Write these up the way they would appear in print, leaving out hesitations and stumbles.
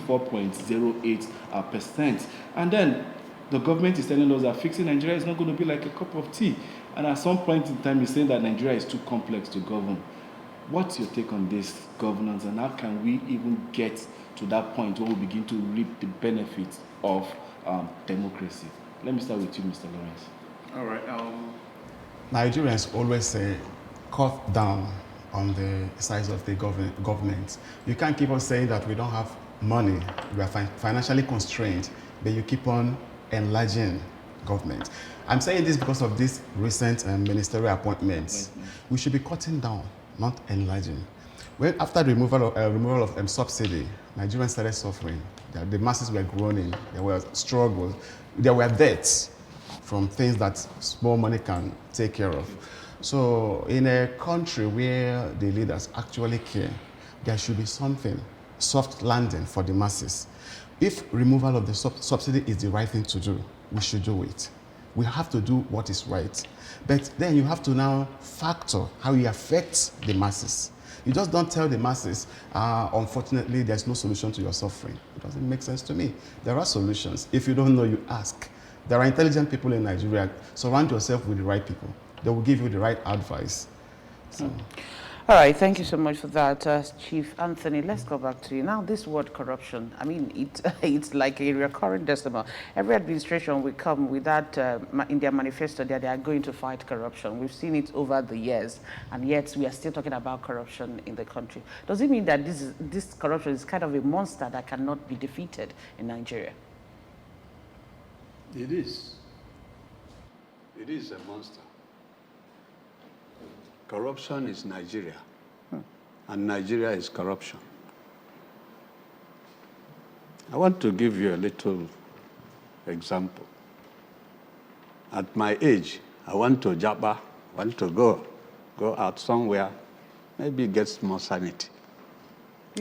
24.08%. And then the government is telling us that fixing Nigeria is not going to be like a cup of tea. And at some point in time, you're saying that Nigeria is too complex to govern. What's your take on this governance, and how can we even get to that point where we begin to reap the benefits of democracy? Let me start with you, Mr. Lawrence. All right. Nigerians always say, cut down on the size of the government. You can't keep on saying that we don't have money, we are financially constrained, but you keep on enlarging government. I'm saying this because of these recent ministerial appointments. We should be cutting down, not enlarging. Well, after the removal of subsidy, Nigerians started suffering. The masses were groaning. There were struggles. There were debts from things that small money can take care of. So in a country where the leaders actually care, there should be something, soft landing for the masses. If removal of the subsidy is the right thing to do, we should do it. We have to do what is right. But then you have to now factor how it affects the masses. You just don't tell the masses, unfortunately, there's no solution to your suffering. It doesn't make sense to me. There are solutions. If you don't know, you ask. There are intelligent people in Nigeria. Surround yourself with the right people. They will give you the right advice. So. All right, thank you so much for that, Chief Anthony. Let's go back to you. Now, this word corruption, I mean, it's like a recurring decimal. Every administration will come with that in their manifesto that they are going to fight corruption. We've seen it over the years, and yet we are still talking about corruption in the country. Does it mean that this corruption is kind of a monster that cannot be defeated in Nigeria? It is. It is a monster. Corruption is Nigeria, and Nigeria is corruption. I want to give you a little example. At my age, I want to go out somewhere, maybe get more sanity.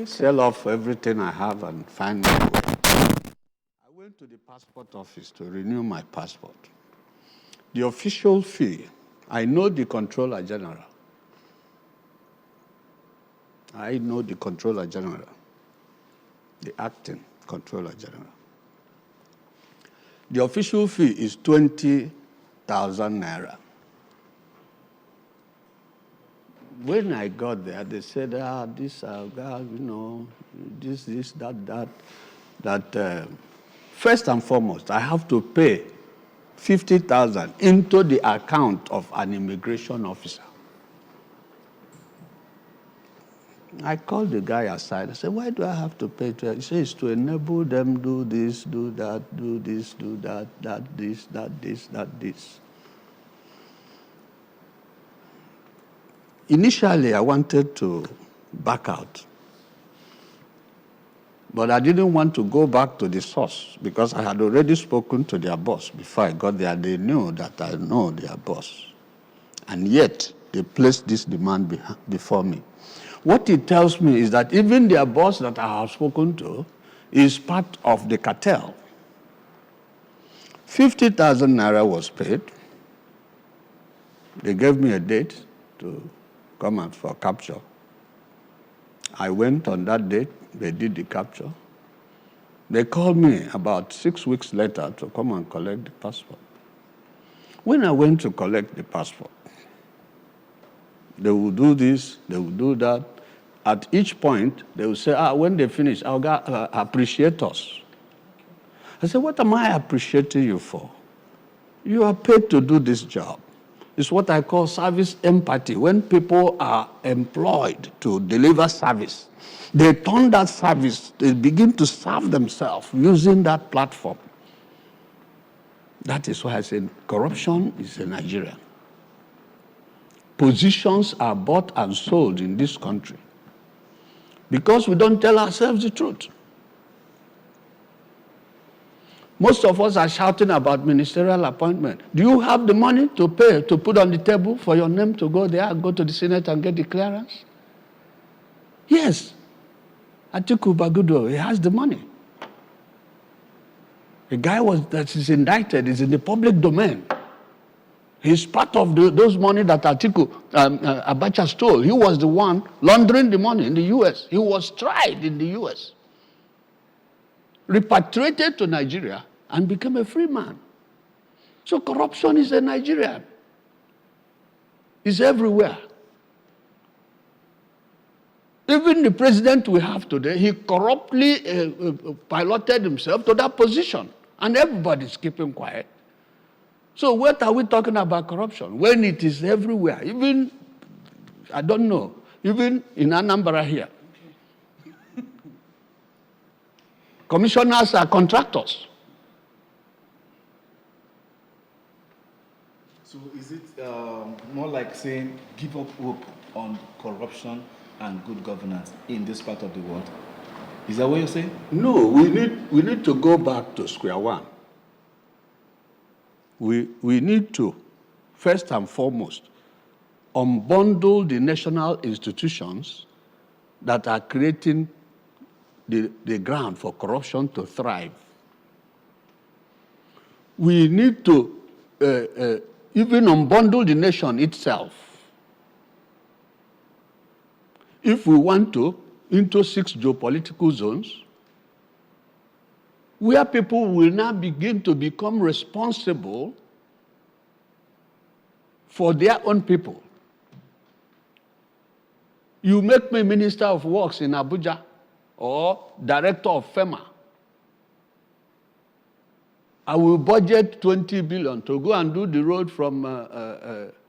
Sell off everything I have and find my way. I went to the passport office to renew my passport. The official fee, I know the Controller General. I know the Controller General, the acting Controller General. The official fee is 20,000 naira. When I got there, they said, this, that. First and foremost, I have to pay 50,000 into the account of an immigration officer. I called the guy aside. I said, why do I have to pay? He says, it's to enable them do this, do that, do this, do that, this. Initially, I wanted to back out. But I didn't want to go back to the source because I had already spoken to their boss. Before I got there, they knew that I know their boss. And yet, they placed this demand before me. What it tells me is that even their boss that I have spoken to is part of the cartel. 50,000 naira was paid. They gave me a date to come out for capture. I went on that date. They did the capture. They called me about 6 weeks later to come and collect the passport. When I went to collect the passport, they will do this, they will do that. At each point, they will say, when they finish, I'll appreciate us. I said, what am I appreciating you for? You are paid to do this job. It's what I call service empathy. When people are employed to deliver service, they turn that service, they begin to serve themselves using that platform. That is why I said corruption is in Nigeria. Positions are bought and sold in this country because we don't tell ourselves the truth. Most of us are shouting about ministerial appointment. Do you have the money to pay, to put on the table for your name to go there, go to the Senate and get the clearance? Yes. Atiku Bagudo, he has the money. The guy that is indicted is in the public domain. He's part of those money that Atiku Abacha stole. He was the one laundering the money in the U.S. He was tried in the U.S. repatriated to Nigeria and became a free man. So corruption is a Nigerian. It's everywhere. Even the president we have today, he corruptly piloted himself to that position. And everybody's keeping quiet. So what are we talking about corruption? When it is everywhere, even, I don't know, even in Anambra here. Commissioners are contractors. So is it more like saying give up hope on corruption and good governance in this part of the world? Is that what you're saying? No, we need to go back to square one. We need to, first and foremost, unbundle the national institutions that are creating the ground for corruption to thrive. We need to even unbundle the nation itself. If we want to, into 6 geopolitical zones, where people will now begin to become responsible for their own people. You make me Minister of Works in Abuja or Director of FEMA. I will budget 20 billion to go and do the road from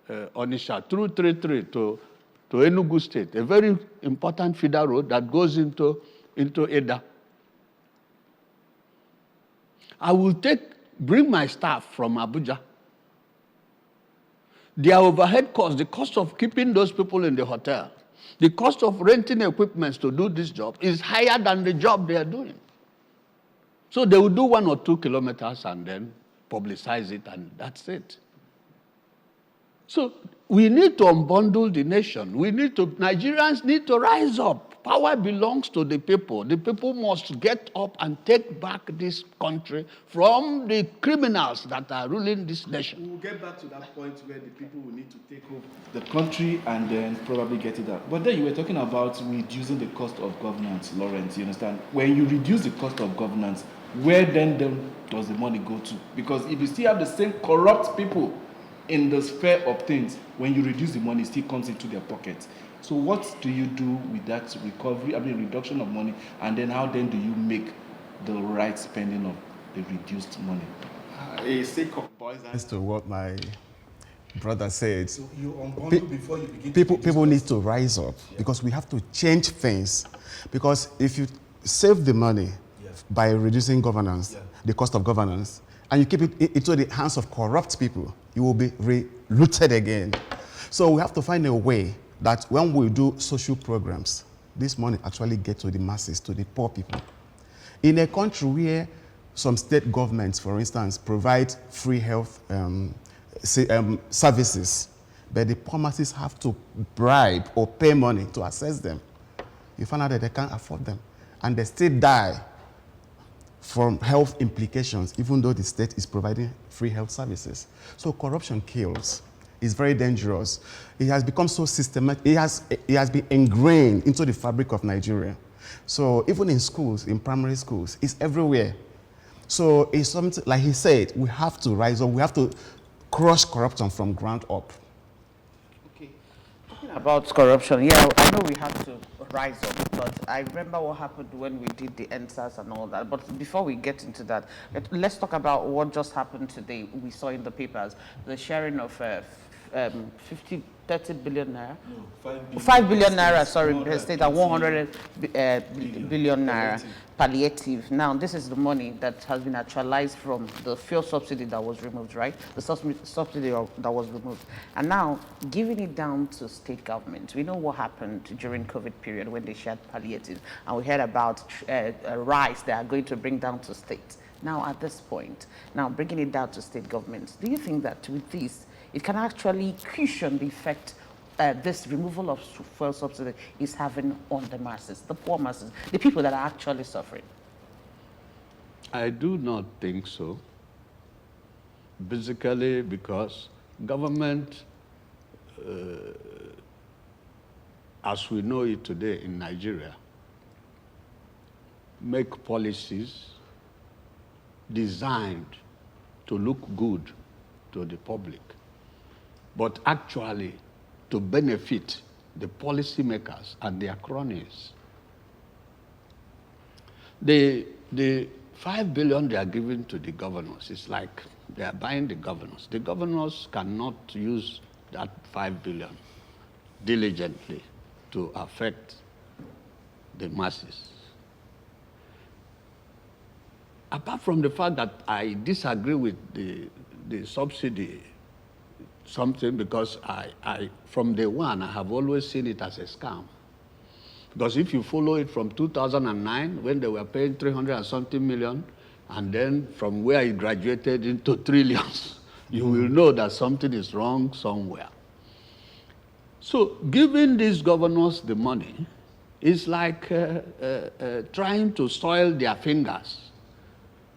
Onitsha through 33 to Enugu State, a very important feeder road that goes into Eda. I will bring my staff from Abuja. Their overhead costs, the cost of keeping those people in the hotel, the cost of renting equipment to do this job is higher than the job they are doing. So they will do 1 or 2 kilometers and then publicize it, and that's it. So we need to unbundle the nation. Nigerians need to rise up. Power belongs to the people. The people must get up and take back this country from the criminals that are ruling this nation. We'll get back to that point where the people will need to take over the country and then probably get it out. But then you were talking about reducing the cost of governance, Lawrence, you understand? When you reduce the cost of governance, where then does the money go to? Because if you still have the same corrupt people in the sphere of things, when you reduce the money, it still comes into their pockets. So what do you do with that reduction of money, and then how then do you make the right spending of the reduced money? A sake of boys as to what my brother said. So you unbundle before you begin. People need to rise up, because we have to change things. Because if you save the money by reducing governance, the cost of governance, and you keep it into the hands of corrupt people, you will be re-looted again. So we have to find a way that when we do social programs, this money actually gets to the masses, to the poor people. In a country where some state governments, for instance, provide free health services, but the poor masses have to bribe or pay money to access them, you find out that they can't afford them. And they still die from health implications, even though the state is providing free health services. So corruption kills. It's very dangerous. It has become so systematic. It has been ingrained into the fabric of Nigeria. So even in schools, in primary schools, it's everywhere. So it's something, like he said, we have to rise up. We have to crush corruption from ground up. Okay. Talking about corruption, yeah, I know we have to rise up, but I remember what happened when we did the NSAS and all that. But before we get into that, let's talk about what just happened today. We saw in the papers the sharing of 30 billion naira. No, 5 billion naira, sorry, per state, and 100 billion naira palliative. Now, this is the money that has been actualized from the fuel subsidy that was removed, right? The subsidy that was removed. And now, giving it down to state governments. We know what happened during COVID period when they shared palliative, and we heard about rice they are going to bring down to states. Now, at this point, now bringing it down to state governments, do you think that with this, it can actually cushion the effect this removal of fuel subsidy is having on the masses, the poor masses, the people that are actually suffering? I do not think so. Basically because government, as we know it today in Nigeria, make policies designed to look good to the public, but actually to benefit the policymakers and their cronies. The 5 billion they are giving to the governors is like they are buying the governors. The governors cannot use that 5 billion diligently to affect the masses. Apart from the fact that I disagree with the subsidy something, because I from day one, I have always seen it as a scam. Because if you follow it from 2009, when they were paying 300 and something million, and then from where it graduated into trillions, you will know that something is wrong somewhere. So giving these governors the money is like trying to soil their fingers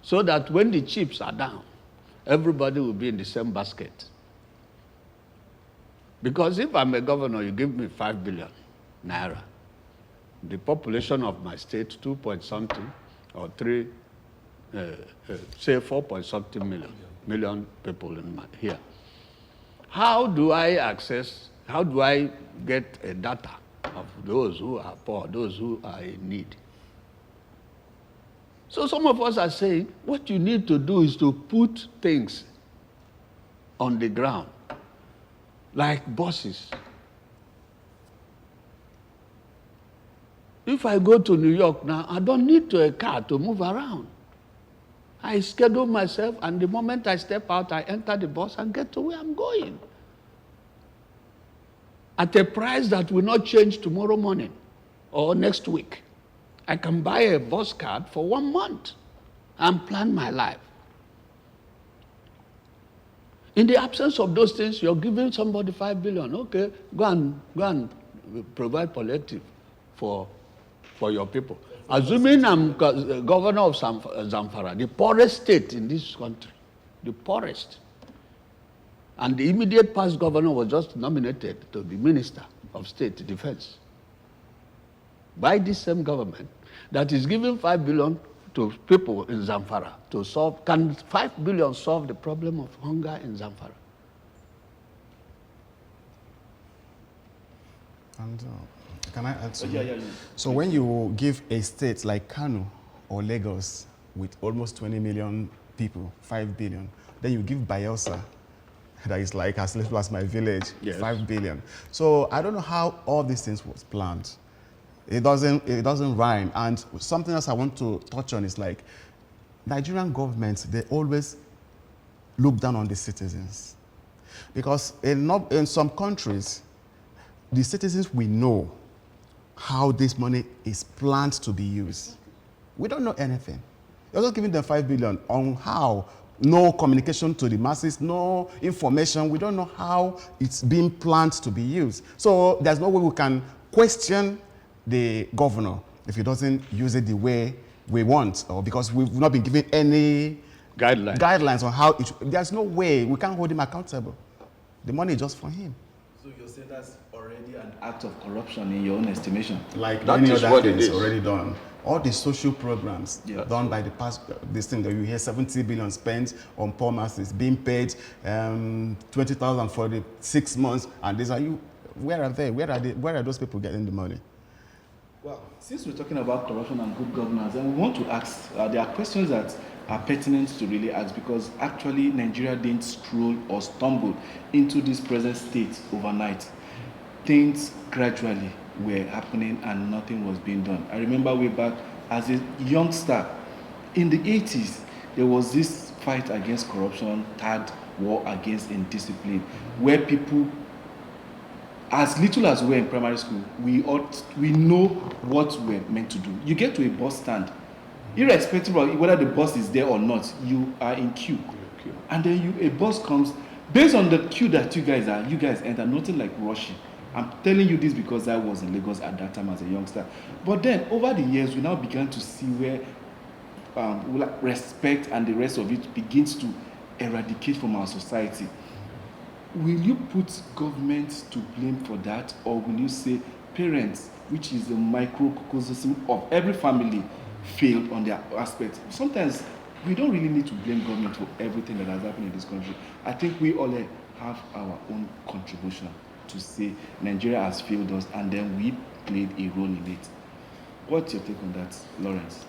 so that when the chips are down, everybody will be in the same basket. Because if I'm a governor, you give me 5 billion naira. The population of my state, 2 point something, or 3, say 4 point something million people here. How do I get a data of those who are poor, those who are in need? So some of us are saying, what you need to do is to put things on the ground, like buses. If I go to New York now, I don't need a car to move around. I schedule myself, and the moment I step out, I enter the bus and get to where I'm going. At a price that will not change tomorrow morning or next week. I can buy a bus card for 1 month and plan my life. In the absence of those things, you're giving somebody 5 billion. Okay, go and provide palliative for your people. Assuming I'm governor of Zamfara, the poorest state in this country, the poorest. And the immediate past governor was just nominated to be Minister of State Defense by this same government that is giving 5 billion to people in Zamfara to solve. Can 5 billion solve the problem of hunger in Zamfara? And can I add something? Yeah. So when you give a state like Kano or Lagos with almost 20 million people, 5 billion, then you give Bayelsa, that is like as little as my village, yes, 5 billion. So I don't know how all these things was planned. It doesn't rhyme. And something else I want to touch on is like Nigerian governments, they always look down on the citizens. Because in some countries, the citizens will know how this money is planned to be used. We don't know anything. You're just giving them 5 billion on how. No communication to the masses, no information. We don't know how it's being planned to be used. So there's no way we can question the governor if he doesn't use it the way we want, or because we've not been given any guidelines on how it should. There's no way we can hold him accountable. The money is just for him. So you're saying that's already an act of corruption in your own estimation? Like that many is other what it things is. already done. All the social programs done by the past, this thing that you hear 70 billion spent on poor masses, being paid 20,000 for the 6 months, and these are you. Where are they? Where are those people getting the money? Well, since we're talking about corruption and good governance, and we want to ask, there are questions that are pertinent to really ask, because actually Nigeria didn't stroll or stumble into this present state overnight. Things gradually were happening and nothing was being done. I remember way back as a youngster in the 80s, there was this fight against corruption, tagged war against indiscipline, where people, as little as we were in primary school, we know what we're meant to do. You get to a bus stand, irrespective of whether the bus is there or not, you are in queue. And then a bus comes, based on the queue that you guys enter, nothing like rushing. I'm telling you this because I was in Lagos at that time as a youngster. But then, over the years, we now began to see where respect and the rest of it begins to eradicate from our society. Will you put government to blame for that, or will you say parents, which is the microcosm of every family, failed on their aspect? Sometimes we don't really need to blame government for everything that has happened in this country. I think we all have our own contribution to say Nigeria has failed us and then we played a role in it. What's your take on that, Lawrence?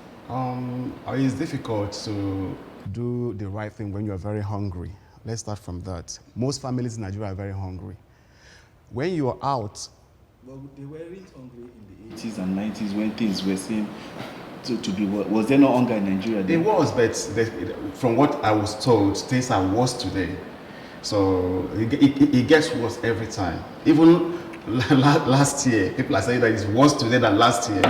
It's difficult to do the right thing when you're very hungry. Let's start from that. Most families in Nigeria are very hungry. When you're out, Well, they weren't hungry in the 80s and 90s when things were seen to be. Was there no hunger in Nigeria then? it was, but from what I was told, things are worse today. So it gets worse every time. Even last year, people are saying that it's worse today than last year.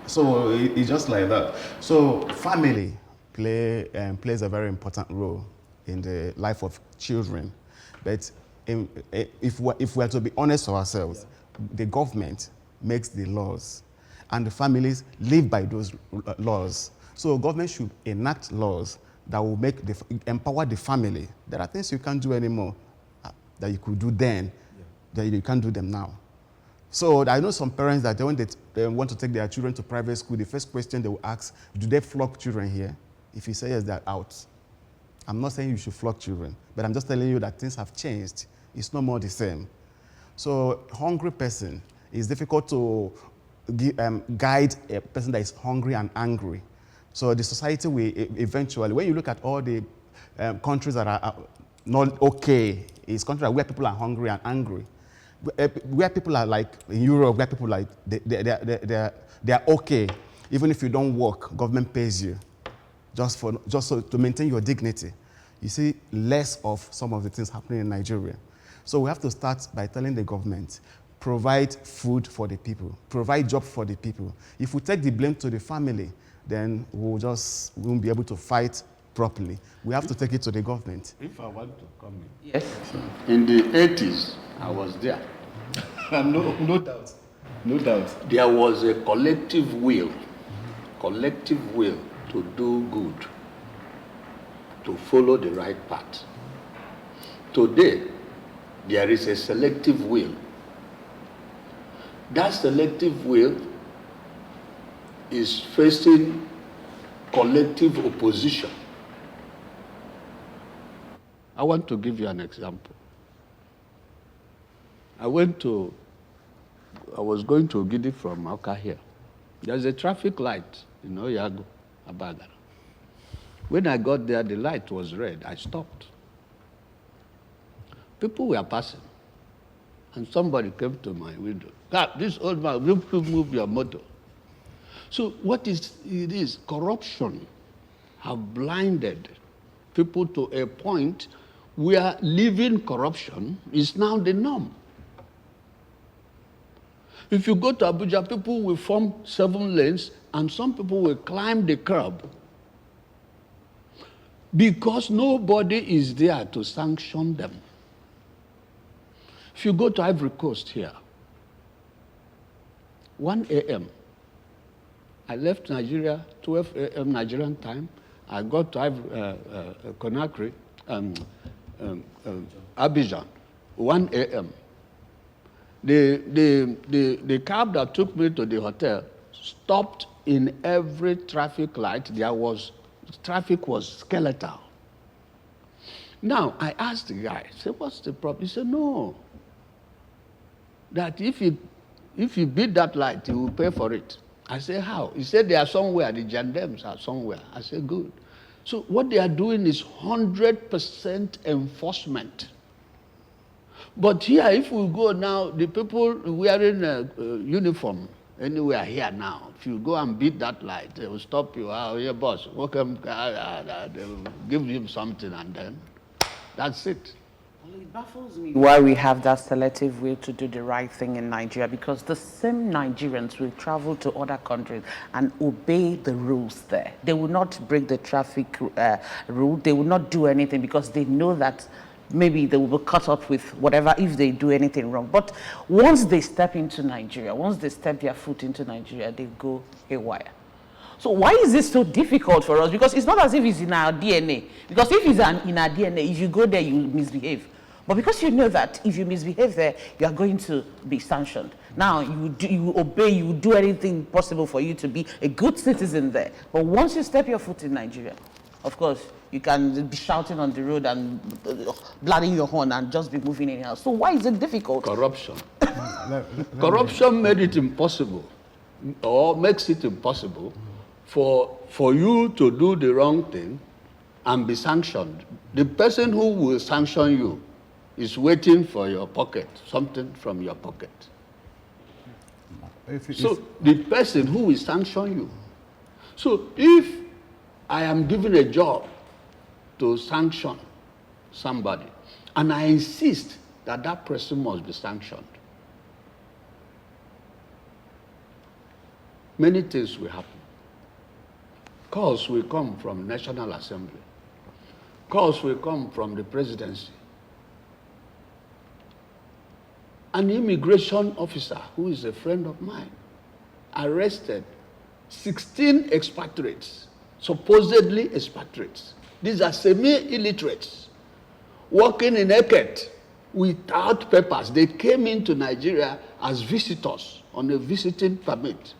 So it's just like that. So family plays a very important role in the life of children. But if we're to be honest with ourselves, the government makes the laws and the families live by those laws. So government should enact laws that will empower the family. There are things you can't do anymore that you could do then, that you can't do them now. So I know some parents that when they want to take their children to private school, the first question they will ask, do they flog children here? If you say yes, they're out. I'm not saying you should flog children, but I'm just telling you that things have changed. It's no more the same. So hungry person, it's difficult to guide a person that is hungry and angry. So the society will eventually, when you look at all the countries that are not okay, it's countries where people are hungry and angry. Where people are like in Europe, where people are like they are okay. Even if you don't work, government pays you just so to maintain your dignity. You see less of some of the things happening in Nigeria. So we have to start by telling the government, provide food for the people, provide jobs for the people. If we take the blame to the family, then we won't be able to fight properly. We have to take it to the government. If I want to come in. Yes. In the 80s, I was there. No doubt. No doubt. There was a collective will to do good, to follow the right path. Today, there is a selective will. That selective will is facing collective opposition. I want to give you an example. I was going to Gidi from Mauka here. There's a traffic light in Oyago, Abagara. When I got there, the light was red. I stopped. People were passing, and somebody came to my window. This old man, will you move your motor? So it is corruption have blinded people to a point where living corruption is now the norm. If you go to Abuja, people will form 7 lanes and some people will climb the curb because nobody is there to sanction them. If you go to Ivory Coast here, 1 a.m., I left Nigeria, 12 a.m. Nigerian time. I got to Conakry, Abidjan, 1 a.m. The cab that took me to the hotel stopped in every traffic light. Traffic was skeletal. Now, I asked the guy, I said, what's the problem? He said, no. That if you beat that light, you will pay for it. I said, how? He said, they are somewhere, the gendarmes are somewhere. I said, good. So what they are doing is 100% enforcement. But here, if we go now, the people wearing a uniform anywhere here now, if you go and beat that light, they will stop you. Oh, yeah, boss, welcome. They will give you something and then that's it. Well, it baffles me why we have that selective will to do the right thing in Nigeria, because the same Nigerians will travel to other countries and obey the rules there. They will not break the traffic rule. They will not do anything because they know that maybe they will be cut off with whatever if they do anything wrong. But once they step into Nigeria, once they step their foot into Nigeria, they go haywire. So why is this so difficult for us? Because it's not as if it's in our DNA. Because if it's in our DNA, if you go there, you misbehave. But because you know that if you misbehave there, you are going to be sanctioned. Now, you obey, you do anything possible for you to be a good citizen there. But once you step your foot in Nigeria, of course, you can be shouting on the road and blaring your horn and just be moving anyhow. So why is it difficult? Corruption. Corruption made it impossible, or makes it impossible, for you to do the wrong thing and be sanctioned. The person who will sanction you is waiting for your pocket, something from your pocket. So the person who will sanction you. So if I am given a job to sanction somebody, and I insist that that person must be sanctioned, many things will happen. Calls will come from National Assembly. Calls will come from the presidency. An immigration officer who is a friend of mine arrested 16 expatriates, supposedly expatriates. These are semi-illiterates working in Eket without papers. They came into Nigeria as visitors on a visiting permit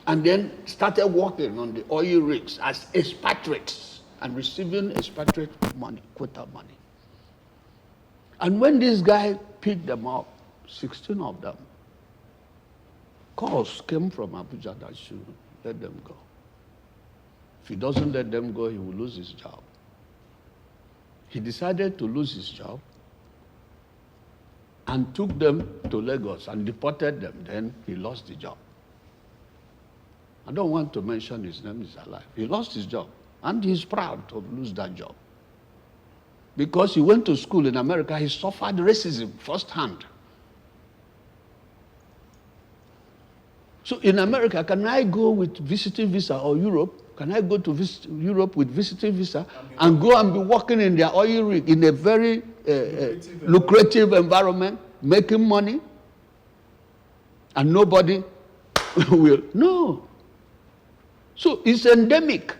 and then started working on the oil rigs as expatriates and receiving expatriate money, quota money. And when this guy picked them up, 16 of them, calls came from Abuja that should let them go. If he doesn't let them go, he will lose his job. He decided to lose his job and took them to Lagos and deported them. Then he lost the job. I don't want to mention his name, he's alive. He lost his job, and he's proud to lose that job. Because he went to school in America, he suffered racism firsthand. So in America, can I go with visiting visa, or Europe? Can I go to visit Europe with visiting visa and go and be working in their oil rig in a very lucrative environment, making money? And nobody will. No. So it's endemic.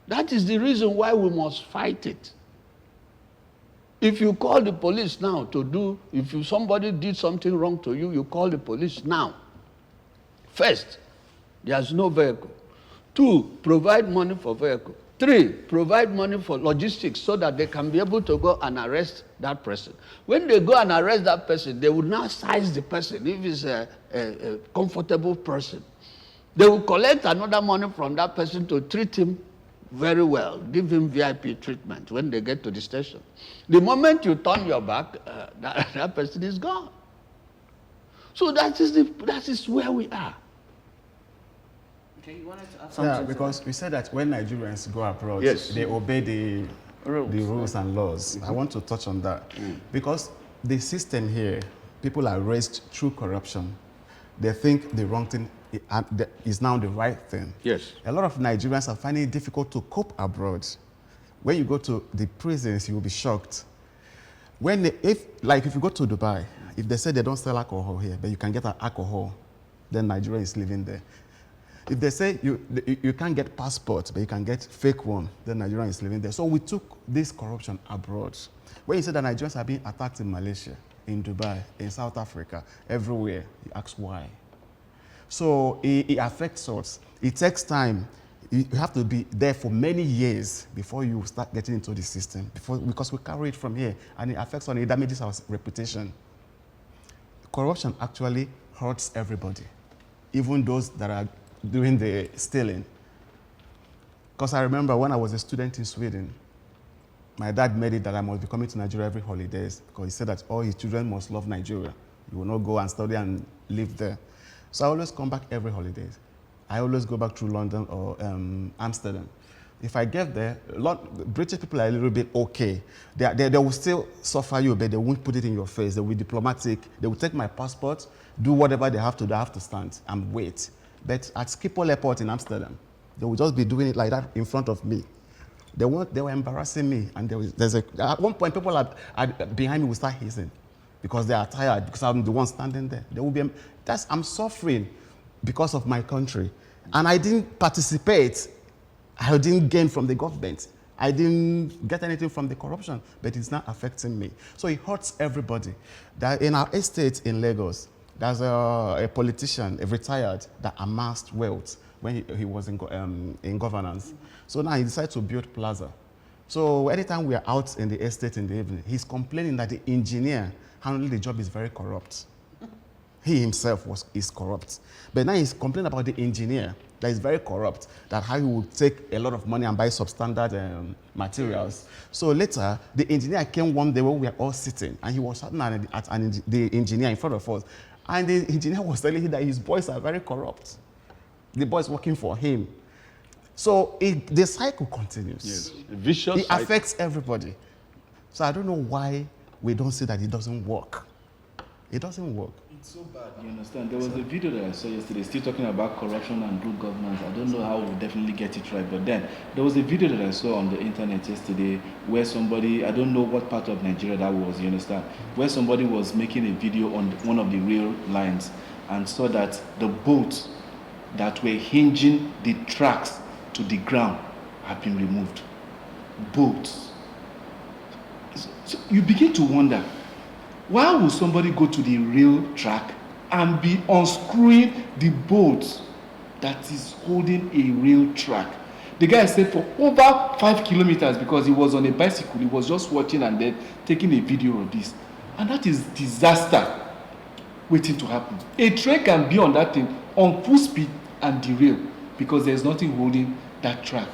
That is the reason why we must fight it. If you call the police now to do, if somebody did something wrong to you, you call the police now. First, there's no vehicle. 2, provide money for vehicle. 3, provide money for logistics so that they can be able to go and arrest that person. When they go and arrest that person, they will now size the person if it's a comfortable person. They will collect another money from that person to treat him very well, give him VIP treatment when they get to the station. The moment you turn your back, that person is gone. So that is where we are. Okay, you wanted to add something? Yeah, because we said that when Nigerians go abroad, yes, they obey the rules and laws. Mm-hmm. I want to touch on that. Because the system here, people are raised through corruption. They think the wrong thing is now the right thing. Yes. A lot of Nigerians are finding it difficult to cope abroad. When you go to the prisons, you will be shocked. If you go to Dubai, if they say they don't sell alcohol here, but you can get alcohol, then Nigeria is living there. If they say you can't get passport, but you can get fake one, then Nigeria is living there. So we took this corruption abroad. When you say that Nigerians are being attacked in Malaysia, in Dubai, in South Africa, everywhere, you ask why. So it affects us. It takes time. You have to be there for many years before you start getting into the system, because we carry it from here, and it affects us, and it damages our reputation. Corruption actually hurts everybody, even those that are doing the stealing. Because I remember when I was a student in Sweden, my dad made it that I must be coming to Nigeria every holidays, because he said that all his children must love Nigeria. You will not go and study and live there. So I always come back every holidays. I always go back through London or Amsterdam. If I get there, British people are a little bit okay. They will still suffer you, but they won't put it in your face. They will be diplomatic. They will take my passport, do whatever they have to do. I have to stand and wait. But at Schiphol Airport in Amsterdam, they will just be doing it like that in front of me. They were embarrassing me. And at one point, people behind me will start hissing because they are tired, because I'm the one standing there. I'm suffering because of my country. And I didn't participate. I didn't gain from the government. I didn't get anything from the corruption, but it's not affecting me. So it hurts everybody. That in our estate in Lagos, there's a politician, a retired, that amassed wealth. when he was in governance. So now he decided to build Plaza. So anytime we are out in the estate in the evening, he's complaining that the engineer handling the job is very corrupt. He himself is corrupt. But now he's complaining about the engineer that is very corrupt, that how he would take a lot of money and buy substandard materials. So later, the engineer came one day when we were all sitting, and he was shouting at the engineer in front of us. And the engineer was telling him that his boys are very corrupt. The boys working for him. So the cycle continues. Yes. Vicious It cycle. affects everybody. So I don't know why we don't see that it doesn't work. It doesn't work. It's so bad, you understand? There was a video that I saw yesterday still talking about corruption and good governance. I don't know how we'll definitely get it right, but then there was a video that I saw on the internet yesterday where somebody, I don't know what part of Nigeria that was, you understand, where somebody was making a video on one of the rail lines and saw that the boats that were hinging the tracks to the ground have been removed. Boats. So you begin to wonder, why would somebody go to the rail track and be unscrewing the bolt that is holding a rail track? The guy said for over 5 kilometers, because he was on a bicycle, he was just watching and then taking a video of this. And that is disaster waiting to happen. A train can be on that thing on full speed and derail because there's nothing holding that track.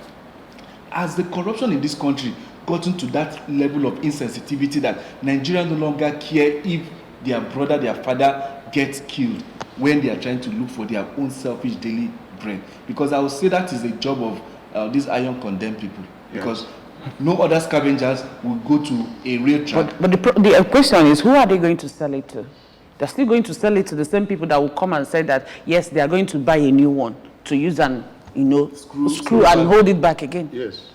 As the corruption in this country gotten to that level of insensitivity that Nigerians no longer care if their brother, their father gets killed when they are trying to look for their own selfish daily bread. Because I would say that is a job of these iron condemned people. Because no other scavengers will go to a rail track. But the question is, who are they going to sell it to? They're still going to sell it to the same people that will come and say that, yes, they are going to buy a new one to use and, screw and hold it back again. Yes.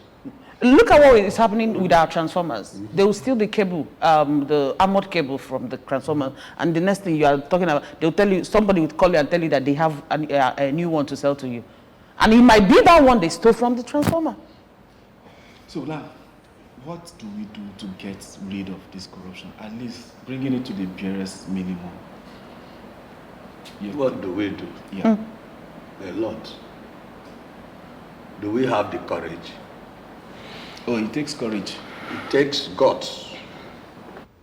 Look at what is happening with our transformers. They will steal the cable, the armored cable from the transformer, and the next thing you are talking about, they'll tell you, somebody will call you and tell you that they have a new one to sell to you. And it might be that one they stole from the transformer. So now, what do we do to get rid of this corruption? At least bringing it to the barest minimum. What do we do? Yeah. A lot. Do we have the courage? Oh, it takes courage. It takes guts.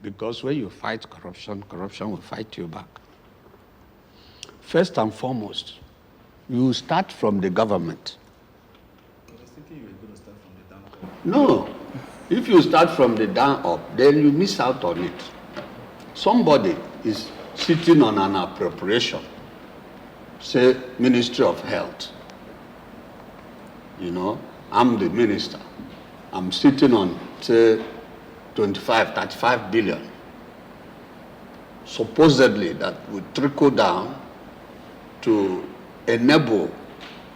Because when you fight corruption, corruption will fight you back. First and foremost, you start from the government. I was thinking you were going to start from the down. No. If you start from the down up, then you miss out on it. Somebody is sitting on an appropriation, say Ministry of Health. I'm the minister. I'm sitting on, say, 25, 35 billion. Supposedly that would trickle down to enable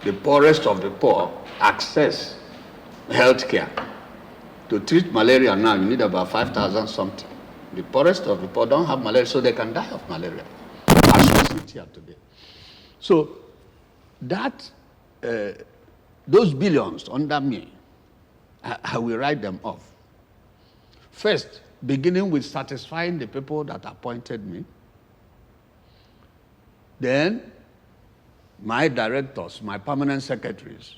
the poorest of the poor access health care. To treat malaria now, you need about 5,000 something. The poorest of the poor don't have malaria, so they can die of malaria. As we sit here today. So that, those billions under me, I will write them off. First, beginning with satisfying the people that appointed me. Then, my directors, my permanent secretaries.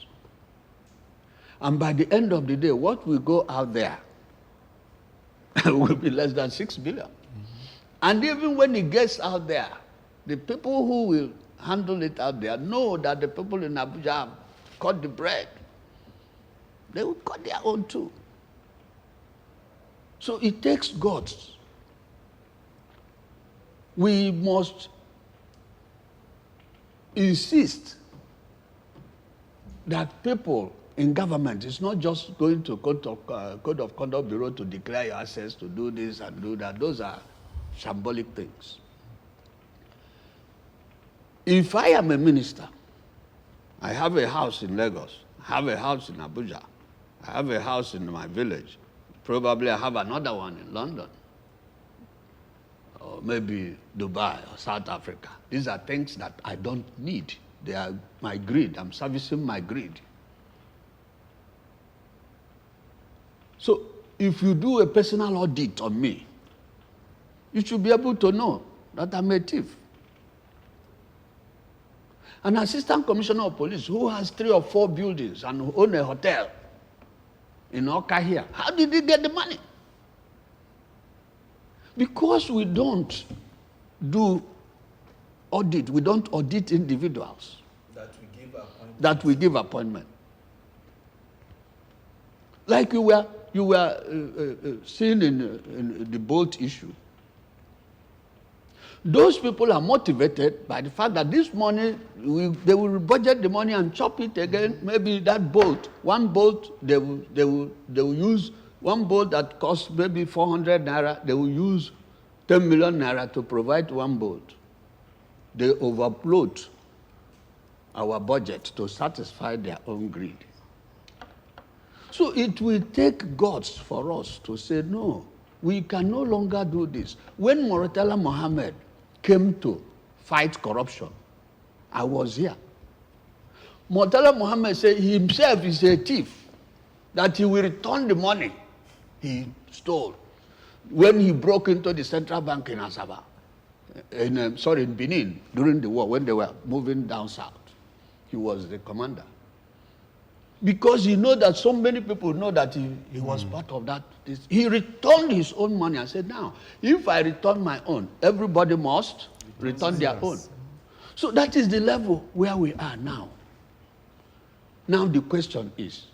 And by the end of the day, what will go out there will be less than 6 billion. And even when it gets out there, the people who will handle it out there know that the people in Abuja have cut the bread. They will cut their own too. So it takes guts. We must insist that people in government is not just going to Code of Conduct Bureau to declare your access to do this and do that. Those are symbolic things. If I am a minister, I have a house in Lagos, I have a house in Abuja, I have a house in my village, probably I have another one in London, or maybe Dubai or South Africa. These are things that I don't need. They are my greed. I'm servicing my greed. So if you do a personal audit on me, you should be able to know that I'm a thief. An assistant commissioner of police who has 3 or 4 buildings and own a hotel in Oka here. How did he get the money? Because we don't do audit. We don't audit individuals. That we give appointment. Like you were seeing in the Bolt issue. Those people are motivated by the fact that this money, they will budget the money and chop it again. Maybe that bolt, one bolt, they will use one bolt that costs maybe 400 naira. They will use 10 million naira to provide one bolt. They overload our budget to satisfy their own greed. So it will take guts for us to say, no, we can no longer do this. When Murtala Mohammed came to fight corruption, I was here. Murtala Mohammed said he himself is a thief, that he will return the money he stole when he broke into the central bank in Asaba, in Benin, during the war, when they were moving down south. He was the commander. Because he know that so many people know that he was part of that. He returned his own money and said, now, if I return my own, everybody must return their own. So that is the level where we are now. Now the question is,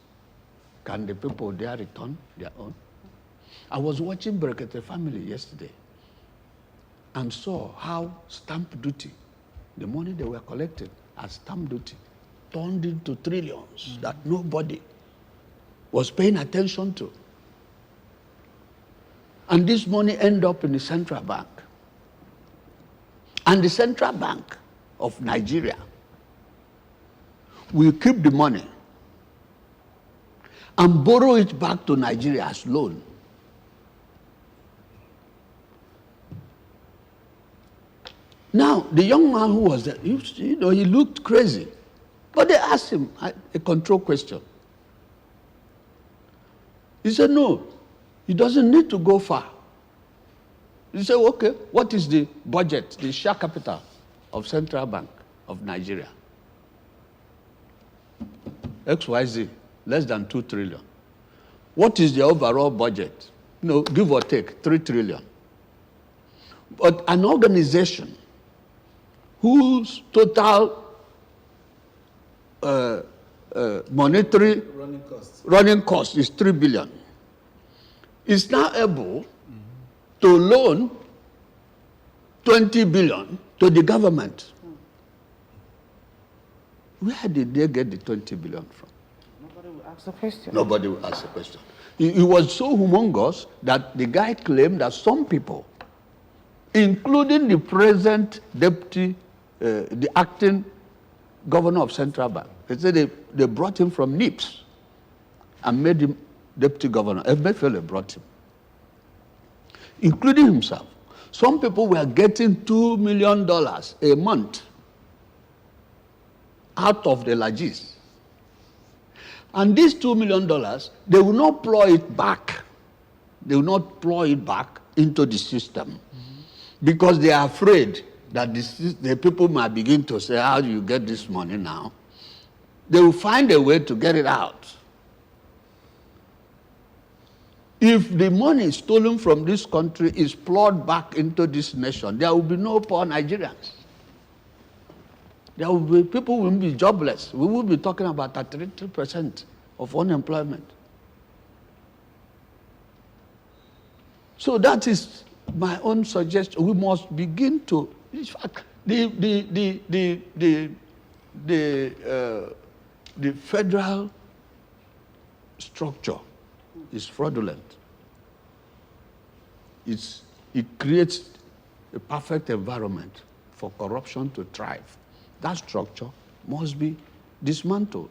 can the people there return their own? I was watching Brekete Family yesterday and saw how stamp duty, the money they were collecting as stamp duty, turned into trillions that nobody was paying attention to. And this money ended up in the central bank. And the central bank of Nigeria will keep the money and borrow it back to Nigeria as loan. Now, the young man who was there, he looked crazy. But they asked him a control question. He said, no, he doesn't need to go far. He said, okay, what is the budget, the share capital of Central Bank of Nigeria? XYZ, less than 2 trillion. What is the overall budget? Give or take, 3 trillion. But an organization whose total monetary running cost is 3 billion, is now able to loan 20 billion to the government. Where did they get the 20 billion from? Nobody will ask the question. Nobody will ask the question. It was so humongous that the guy claimed that some people, including the present deputy, the acting governor of Central Bank, they said they brought him from NIPS and made him deputy governor. Emefiele brought him, including himself. Some people were getting $2 million a month out of the Lagis. And these $2 million, they will not plow it back. They will not plow it back into the system because they are afraid that the people might begin to say, how do you get this money now? They will find a way to get it out. If the money stolen from this country is plowed back into this nation, there will be no poor Nigerians. People will be jobless. We will be talking about 33% of unemployment. So that is my own suggestion. We must begin to, in fact, the federal structure is fraudulent. It creates a perfect environment for corruption to thrive. That structure must be dismantled.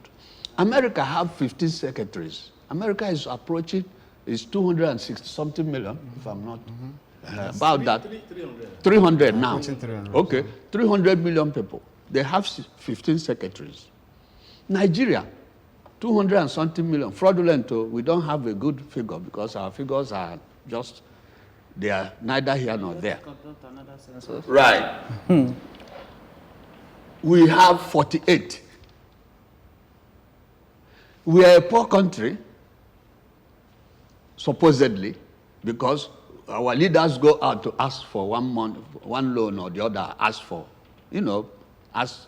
America have 15 secretaries. America is approaching, is 260-something million, if I'm not, about that. 300 now. 300. Okay, 300 million people. They have 15 secretaries. Nigeria, 200 and something million. Fraudulent, we don't have a good figure because our figures are just, they are neither here nor there. Right. we have 48. We are a poor country, supposedly, because our leaders go out to ask for one loan or the other, ask for, ask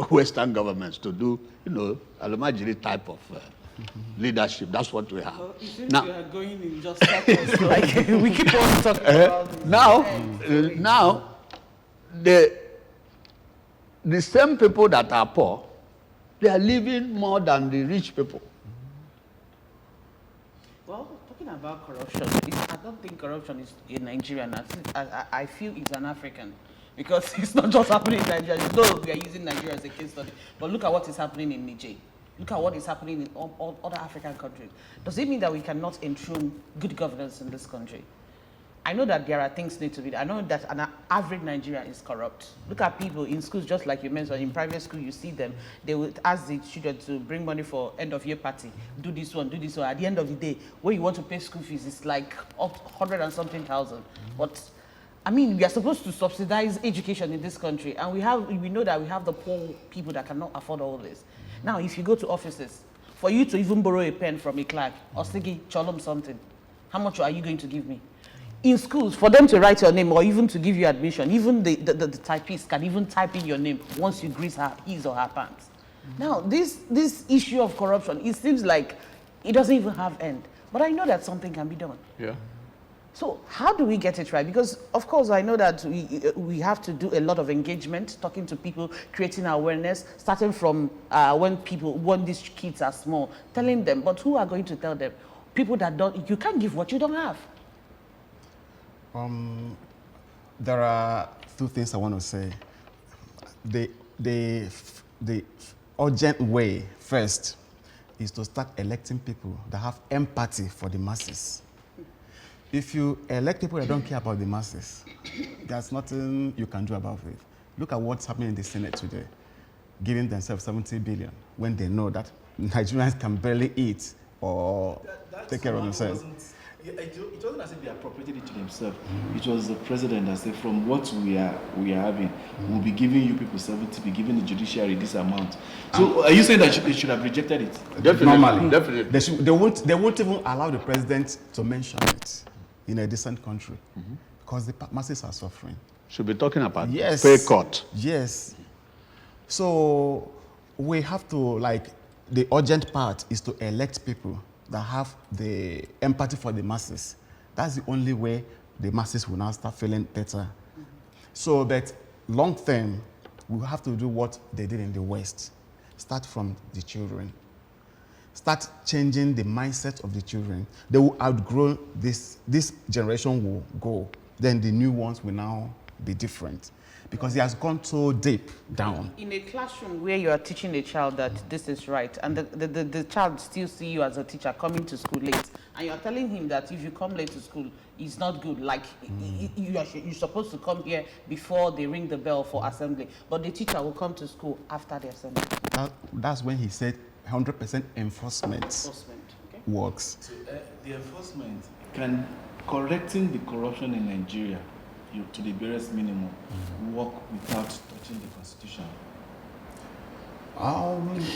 Western governments to do, Alumajiri type of leadership. That's what we have. Well, it seems we are going in just circles. Like we keep on talking about this. Now, the same people that are poor, they are living more than the rich people. Well, talking about corruption, I don't think corruption is a Nigerian. I feel it's an African. Because it's not just happening in Nigeria. You know, we are using Nigeria as a case study. But look at what is happening in Niger. Look at what is happening in all other African countries. Does it mean that we cannot enthrone good governance in this country? I know that there are things need to be. I know that an average Nigerian is corrupt. Look at people in schools, just like you mentioned, in private school, you see them. They would ask the children to bring money for end of year party. Do this one, do this one. At the end of the day, when you want to pay school fees, it's like 100 and something thousand. But I mean, we are supposed to subsidize education in this country, and we know that we have the poor people that cannot afford all this. Now, if you go to offices, for you to even borrow a pen from a clerk or say, cholom something, how much are you going to give me? In schools, for them to write your name or even to give you admission, even the typist can even type in your name once you grease his or her pants. Now, this issue of corruption, it seems like it doesn't even have end. But I know that something can be done. Yeah. So how do we get it right? Because, of course, I know that we have to do a lot of engagement, talking to people, creating awareness, starting from when these kids are small, telling them. But who are going to tell them? People that don't, you can't give what you don't have. There are two things I want to say. The urgent way, first, is to start electing people that have empathy for the masses. If you elect people that don't care about the masses, there's nothing you can do about it. Look at what's happening in the Senate today, giving themselves 70 billion when they know that Nigerians can barely eat or take care of themselves. It wasn't as if they appropriated it to themselves. It was the president that said, from what we are having, we'll be giving you people 70, be giving the judiciary this amount. So are you saying that they should have rejected it? Definitely. Normally. Definitely. They won't even allow the president to mention it in a decent country because the masses are suffering. Should be talking about Yes. pay cut. Yes. So we have to, the urgent part is to elect people that have the empathy for the masses. That's the only way the masses will now start feeling better. So that long term, we have to do what they did in the West. Start from the children. Start changing the mindset of the children. They will outgrow this generation will go. Then the new ones will now be different. Because it has gone so deep down. In a classroom where you are teaching a child that this is right, and the child still see you as a teacher coming to school late, and you are telling him that if you come late to school, it's not good. Like, you're supposed to come here before they ring the bell for assembly, but the teacher will come to school after the assembly. That's when he said 100% enforcement Okay. works. So, the enforcement, can correcting the corruption in Nigeria to the barest minimum work without touching the constitution?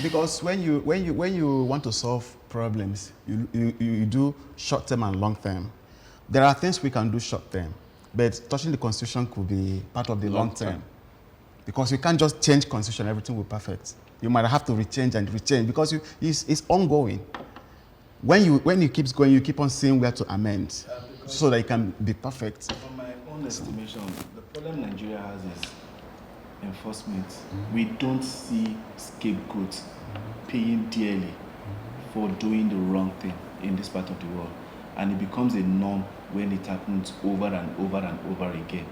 Because when you want to solve problems, you do short term and long term. There are things we can do short term, but touching the constitution could be part of the long term. Because you can't just change constitution, everything will be perfect. You might have to rechange and rechange because it's ongoing. When it keeps going, you keep on seeing where to amend so that it can be perfect. From my own estimation, the problem Nigeria has is enforcement. We don't see scapegoats paying dearly for doing the wrong thing in this part of the world. And it becomes a norm when it happens over and over and over again.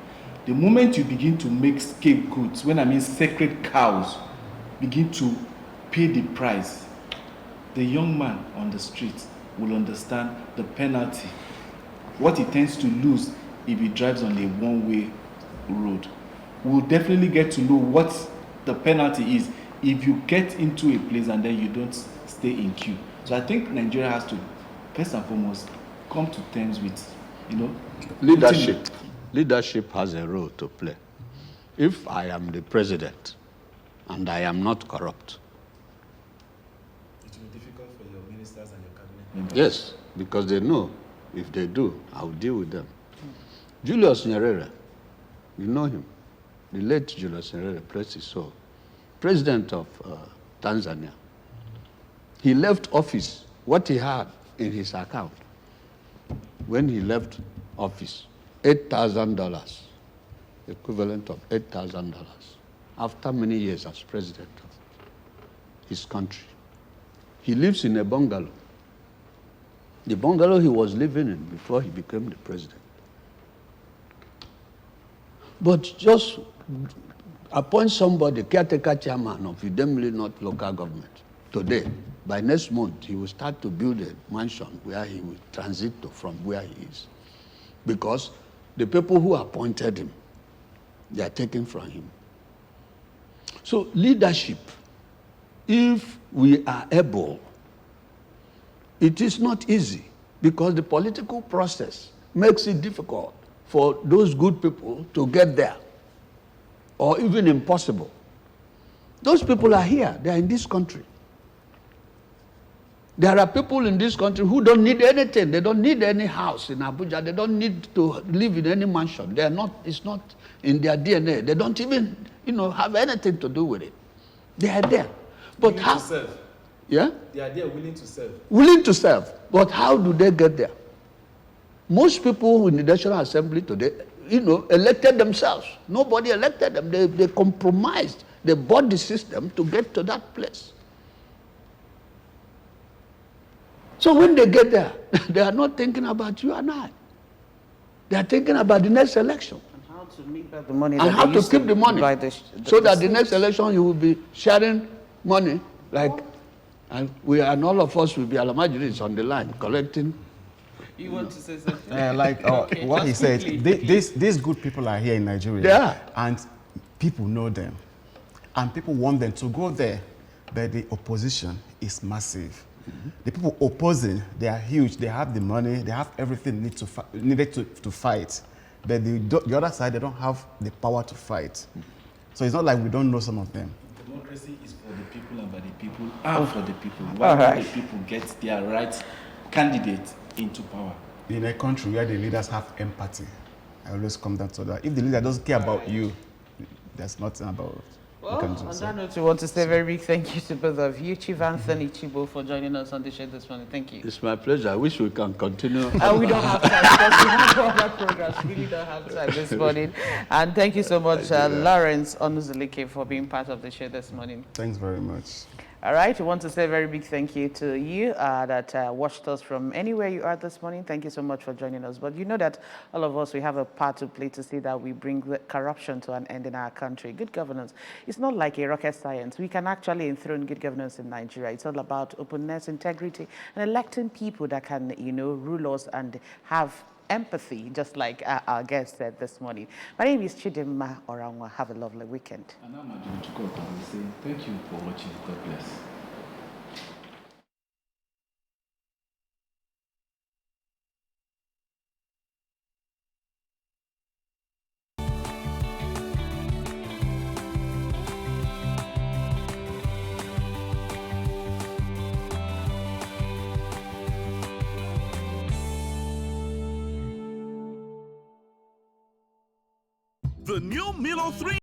The moment you begin to make scapegoats, when I mean sacred cows, begin to pay the price, the young man on the street will understand the penalty, what he tends to lose if he drives on a one-way road. We'll definitely get to know what the penalty is if you get into a place and then you don't stay in queue. So I think Nigeria has to, first and foremost, come to terms with, Leadership. Leadership has a role to play. If I am the president and I am not corrupt. It will be difficult for your ministers and your cabinet members. Yes, because they know if they do, I'll deal with them. Julius Nyerere, you know him, the late Julius Nyerere, bless his soul, president of Tanzania. He left office, what he had in his account when he left office, $8,000, equivalent of $8,000, after many years as president of his country. He lives in a bungalow. The bungalow he was living in before he became the president. But just appoint somebody, caretaker chairman of Udemili North local government today. By next month, he will start to build a mansion where he will transit from where he is. Because the people who appointed him, they are taken from him. So leadership, if we are able, it is not easy because the political process makes it difficult for those good people to get there, or even impossible. Those people are here, they are in this country. There are people in this country who don't need anything. They don't need any house in Abuja. They don't need to live in any mansion. They are not, it's not in their DNA. They don't even, have anything to do with it. They are there. But willing how? to serve. Yeah? They are there willing to serve. Willing to serve. But how do they get there? Most people in the National Assembly today, elected themselves. Nobody elected them. They compromised. They bought the system to get to that place. So when they get there, they are not thinking about you and I. They are thinking about the next election. And how to make back the money. And that how they to used keep the money. buy So that the next election you will be sharing money and all of us will be Alamajiris on the line collecting. You want to say something? Okay, what he just said, quickly. these good people are here in Nigeria. Yeah. And people know them. And people want them to go there. But the opposition is massive. The people opposing, they are huge. They have the money. They have everything needed to fight. But the other side, they don't have the power to fight. So it's not like we don't know some of them. Democracy is for the people and by the people and for the people. Why don't the people get their right candidate into power? In a country where the leaders have empathy, I always come down to that. If the leader doesn't care about you, there's nothing about it. Well, on that note, we want to say a very big thank you to both of you, Chief Anthony Chibo, for joining us on the show this morning. Thank you. It's my pleasure. I wish we can continue. We don't have time because we have other programs. We really don't have time this morning. And thank you so much, Lawrence Onuzulike, for being part of the show this morning. Thanks very much. All right, we want to say a very big thank you to you that watched us from anywhere you are this morning. Thank you so much for joining us. But you know that all of us, we have a part to play to see that we bring the corruption to an end in our country. Good governance, it's not like a rocket science. We can actually enthrone good governance in Nigeria. It's all about openness, integrity, and electing people that can, rule us and have empathy, just like our guest said this morning. My name is Chidimma Oranwa. Have a lovely weekend. Anambra will say thank you for watching. God bless. The new Milo 3